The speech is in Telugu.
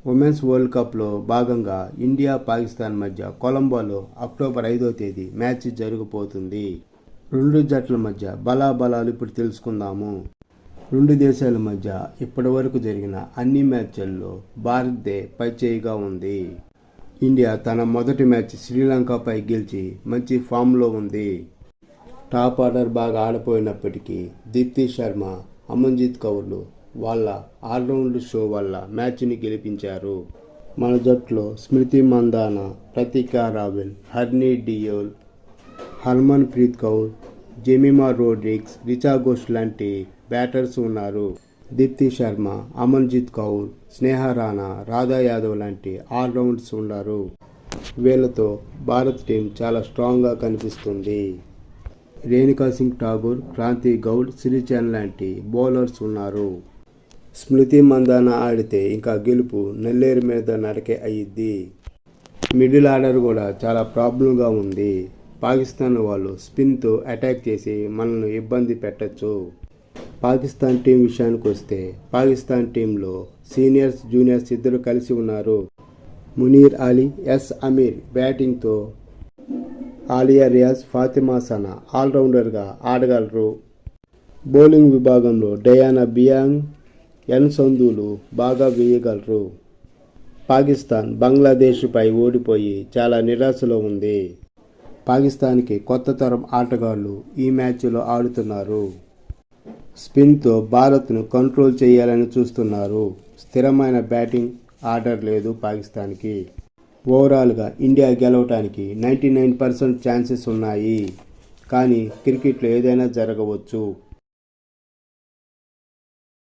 ఉమెన్స్ వరల్డ్ కప్లో భాగంగా ఇండియా పాకిస్తాన్ మధ్య కొలంబోలో అక్టోబర్ 5వ తేదీ మ్యాచ్ జరగబోతుంది. రెండు జట్ల మధ్య బలాబలాలు ఇప్పుడు తెలుసుకుందాము. రెండు దేశాల మధ్య ఇప్పటివరకు జరిగిన అన్ని మ్యాచ్ల్లో భారత్దే పైచేయిగా ఉంది. ఇండియా తన మొదటి మ్యాచ్ శ్రీలంకపై గెలిచి మంచి ఫామ్లో ఉంది. టాప్ ఆర్డర్ బాగా ఆడపోయినప్పటికీ దీప్తి శర్మ, అమన్జీత్ కౌర్లు వాళ్ళ ఆల్రౌండ్ షో వల్ల మ్యాచ్ని గెలిపించారు. మన జట్టులో స్మృతి మందాన, ప్రతికా రావెల్, హర్నీ డియోల్, హర్మన్ ప్రీత్ కౌర్, జెమిమా రోడ్రిగ్స్, రిచా ఘోష్ లాంటి బ్యాటర్స్ ఉన్నారు. దీప్తి శర్మ, అమన్జీత్ కౌర్, స్నేహ రాణా, రాధా యాదవ్ లాంటి ఆల్రౌండర్స్ ఉన్నారు. వీళ్లతో భారత్ టీం చాలా స్ట్రాంగ్గా కనిపిస్తుంది. రేణుకా సింగ్ ఠాగూర్, క్రాంతి గౌడ్, శ్రీచంద్ లాంటి బౌలర్స్ ఉన్నారు. స్మృతి మందాన ఆడితే ఇంకా గెలుపు నల్లేరు మీద నడకే అయ్యిద్ది. మిడిల్ ఆర్డర్ కూడా చాలా ప్రాబ్లంగా ఉంది. పాకిస్తాన్ వాళ్ళు స్పిన్తో అటాక్ చేసి మనల్ని ఇబ్బంది పెట్టచ్చు. పాకిస్తాన్ టీం విషయానికి వస్తే పాకిస్తాన్ టీంలో సీనియర్స్, జూనియర్స్ ఇద్దరు కలిసి ఉన్నారు. మునీర్ అలీ, ఎస్ అమీర్ బ్యాటింగ్తో ఆలియా రియాజ్, ఫాతిమా సనా ఆల్రౌండర్గా ఆడగలరు. బౌలింగ్ విభాగంలో డయానా బియాంగ్, ఎన్ సంధులు బాగా వేయగలరు. పాకిస్తాన్ బంగ్లాదేశ్పై ఓడిపోయి చాలా నిరాశలో ఉంది. పాకిస్తాన్కి కొత్త తరం ఆటగాళ్లు ఈ మ్యాచ్లో ఆడుతున్నారు. స్పిన్తో భారత్ను కంట్రోల్ చేయాలని చూస్తున్నారు. స్థిరమైన బ్యాటింగ్ ఆర్డర్ లేదు పాకిస్తాన్కి. ఓవరాల్గా ఇండియా గెలవటానికి 99% ఛాన్సెస్ ఉన్నాయి. కానీ క్రికెట్లో ఏదైనా జరగవచ్చు.